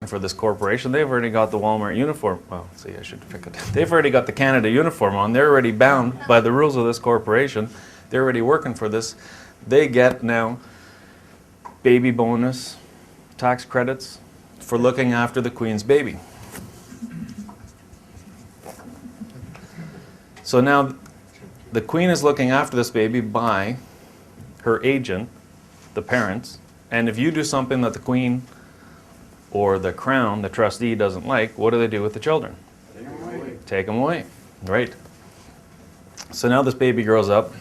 for this corporation. They've already got the Walmart uniform. Well, see, I should pick it. They've already got the Canada uniform on. They're already bound by the rules of this corporation. They're already working for this. They get now baby bonus, tax credits for looking after the Queen's baby. So now the Queen is looking after this baby by her agent, the parents, and if you do something that the Queen or the Crown, the trustee, doesn't like, what do they do with the children? Take them away. Right. So now this baby grows up,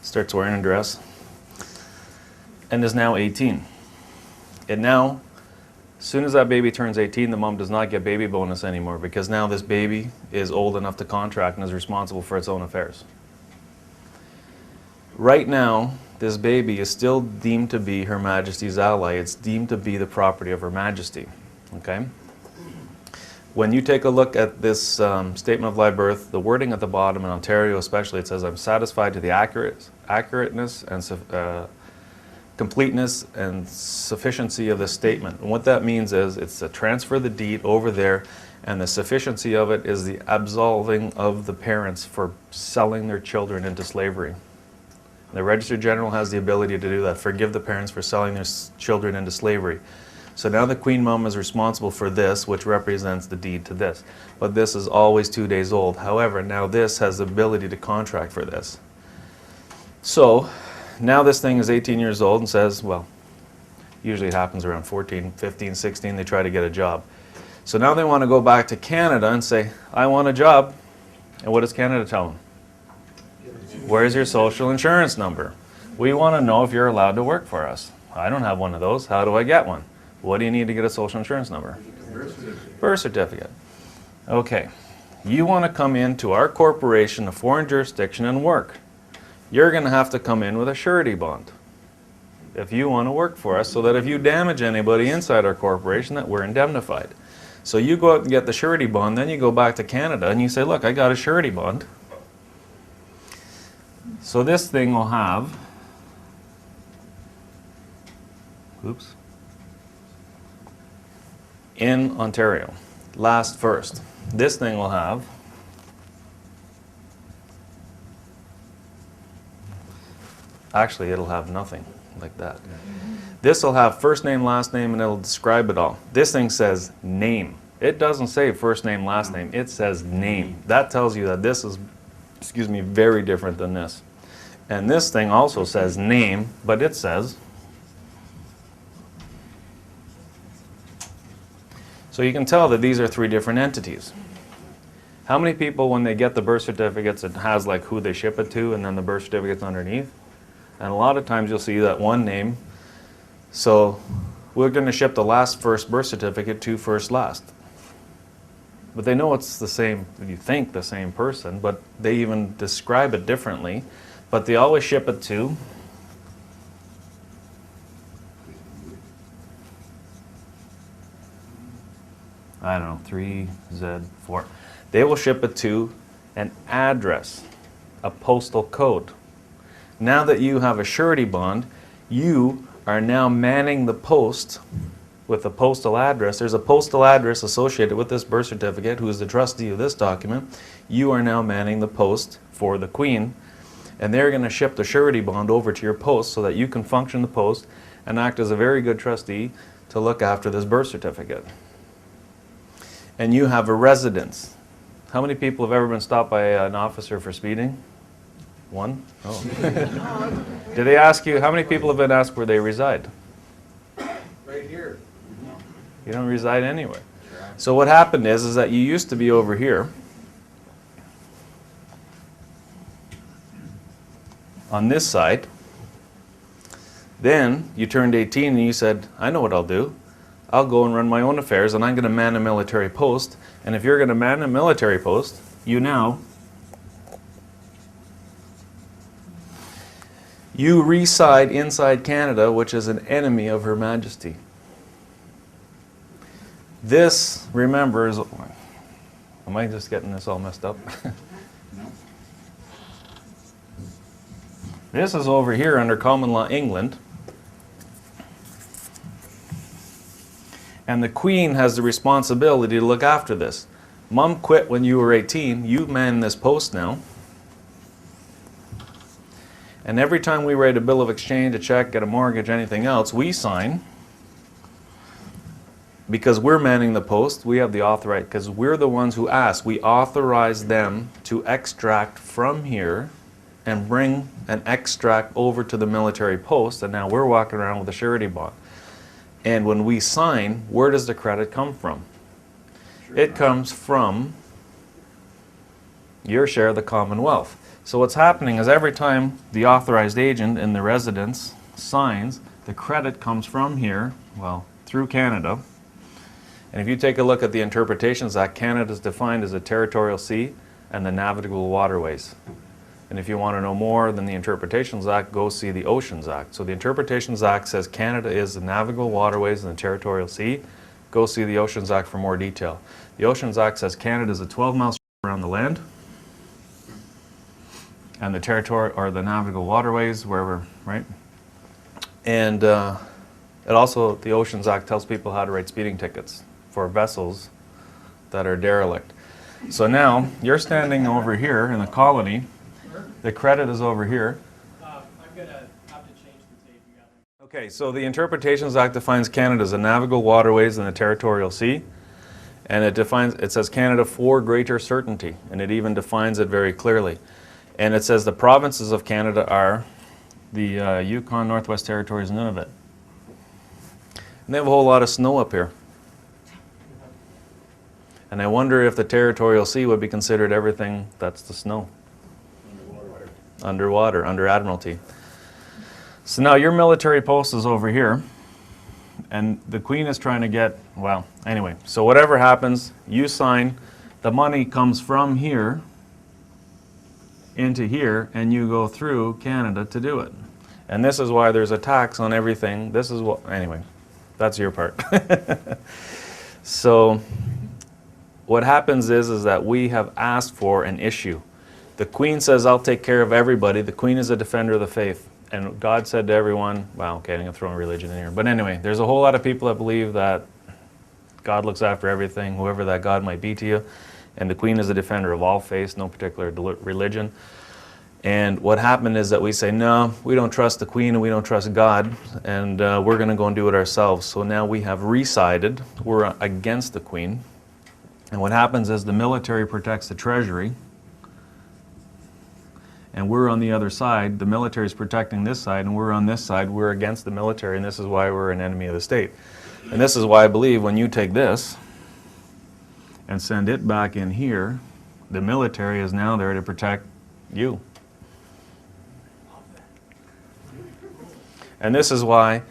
starts wearing a dress, and is now 18. And now, as soon as that baby turns 18, the mom does not get baby bonus anymore, because now this baby is old enough to contract and is responsible for its own affairs. Right now, this baby is still deemed to be Her Majesty's ally. It's deemed to be the property of Her Majesty. Okay? When you take a look at this Statement of Live Birth, the wording at the bottom, in Ontario especially, it says, "I'm satisfied to the accurateness and completeness and sufficiency of this statement." And what that means is it's a transfer of the deed over there, and the sufficiency of it is the absolving of the parents for selling their children into slavery. The Register General has the ability to do that, forgive the parents for selling their children into slavery. So now the Queen Mum is responsible for this, which represents the deed to this. But this is always 2 days old. However, now this has the ability to contract for this. So now this thing is 18 years old and says, well, usually it happens around 14, 15, 16, they try to get a job. So now they want to go back to Canada and say, I want a job. And what does Canada tell them? Where's your social insurance number? We want to know if you're allowed to work for us. I don't have one of those. How do I get one? What do you need to get a social insurance number? Birth certificate. Okay. You want to come into our corporation, a foreign jurisdiction, and work. You're going to have to come in with a surety bond if you want to work for us, so that if you damage anybody inside our corporation, that we're indemnified. So you go out and get the surety bond, then you go back to Canada and you say, look, I got a surety bond. So this thing will have, oops, in Ontario, last first. This thing will have actually, it'll have nothing like that. This will have first name, last name, and it'll describe it all. This thing says name. It doesn't say first name, last name. It says name. That tells you that this is, excuse me, very different than this. And this thing also says name, but it says, so you can tell that these are 3 different entities. How many people, when they get the birth certificates, it has like who they ship it to and then the birth certificate's underneath? And a lot of times you'll see that one name. So we're going to ship the last first birth certificate to first last. But they know it's the same, you think the same person, but they even describe it differently. But they always ship it to I don't know, 3Z4. They will ship it to an address, a postal code. Now that you have a surety bond, you are now manning the post with a postal address. There's a postal address associated with this birth certificate, who is the trustee of this document. You are now manning the post for the Queen, and they're going to ship the surety bond over to your post so that you can function the post and act as a very good trustee to look after this birth certificate. And you have a residence. How many people have ever been stopped by an officer for speeding? One? Oh. Did they ask you, how many people have been asked where they reside? Right here. You don't reside anywhere. So what happened is that you used to be over here on this side. Then you turned 18 and you said, I know what I'll do. I'll go and run my own affairs, and I'm going to man a military post. And if you're going to man a military post, you reside inside Canada, which is an enemy of Her Majesty. This, remember, is... Am I just getting this all messed up? This is over here under common law England. And the Queen has the responsibility to look after this. Mom quit when you were 18. You man this post now. And every time we write a bill of exchange, a check, get a mortgage, anything else, we sign. Because we're manning the post, we have the authority, because we're the ones who ask. We authorize them to extract from here and bring an extract over to the military post, and now we're walking around with a surety bond. And when we sign, where does the credit come from? It comes from your share of the Commonwealth. So what's happening is every time the authorized agent in the residence signs, the credit comes from here, well, through Canada. And if you take a look at the Interpretations Act, Canada is defined as a territorial sea and the navigable waterways. And if you want to know more than the Interpretations Act, go see the Oceans Act. So the Interpretations Act says Canada is the navigable waterways and the territorial sea. Go see the Oceans Act for more detail. The Oceans Act says Canada is a 12-mile strip around the land, and the territory or the navigable waterways, wherever, right? And it also, the Oceans Act tells people how to write speeding tickets for vessels that are derelict. So now you're standing over here in the colony. The credit is over here. I'm gonna have to change the tape. Okay, so the Interpretations Act defines Canada as the navigable waterways and the territorial sea. And it says Canada for greater certainty, and it even defines it very clearly. And it says the provinces of Canada are the Yukon, Northwest Territories, and Nunavut. And they have a whole lot of snow up here. And I wonder if the territorial sea would be considered everything that's the snow. Underwater, under Admiralty. So now your military post is over here, and the Queen is trying to get, well, anyway, so whatever happens, you sign, the money comes from here into here, and you go through Canada to do it. And this is why there's a tax on everything. This is what, anyway, that's your part. So what happens is that we have asked for an issue. The Queen says, I'll take care of everybody. The Queen is a defender of the faith. And God said to everyone, well, okay, I'm going to throw in religion in here. But anyway, there's a whole lot of people that believe that God looks after everything, whoever that God might be to you. And the Queen is a defender of all faiths, no particular religion. And what happened is that we say, no, we don't trust the Queen and we don't trust God, and we're going to go and do it ourselves. So now we have resided. We're against the Queen. And what happens is the military protects the Treasury, and we're on the other side. The military is protecting this side, and we're on this side. We're against the military, and this is why we're an enemy of the state. And this is why I believe when you take this and send it back in here, the military is now there to protect you. And this is why,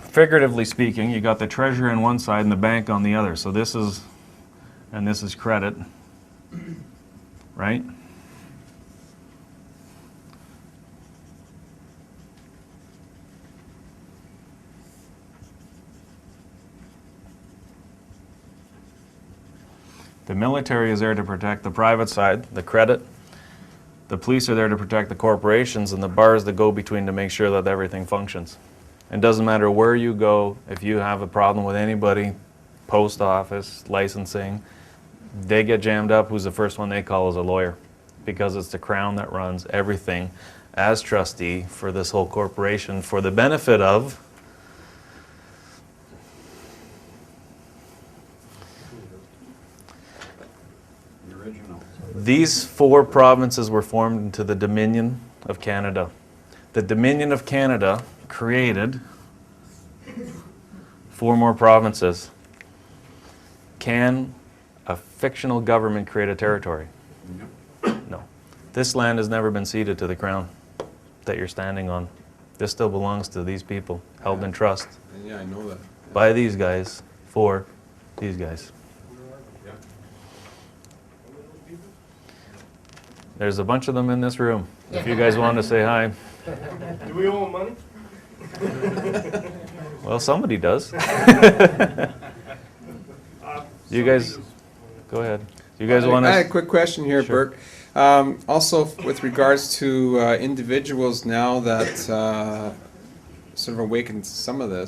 figuratively speaking, you got the treasurer on one side and the bank on the other. So this is, and this is credit, right? The military is there to protect the private side, the credit. The police are there to protect the corporations, and the bars that go between to make sure that everything functions. It doesn't matter where you go, if you have a problem with anybody, post office, licensing, they get jammed up. Who's the first one they call is a lawyer, because it's the Crown that runs everything as trustee for this whole corporation for the benefit of these 4 provinces were formed into the Dominion of Canada. The Dominion of Canada created 4 more provinces. Can a fictional government create a territory? No. This land has never been ceded to the Crown that you're standing on. This still belongs to these people, held in trust. Yeah, I know that. By these guys, for these guys. There's a bunch of them in this room. If you guys want to say hi. Do we owe money? Well, somebody does. You guys, go ahead. You guys want to? I had a quick question here, Sure. Bert. Also, with regards to individuals now that sort of awakened some of this,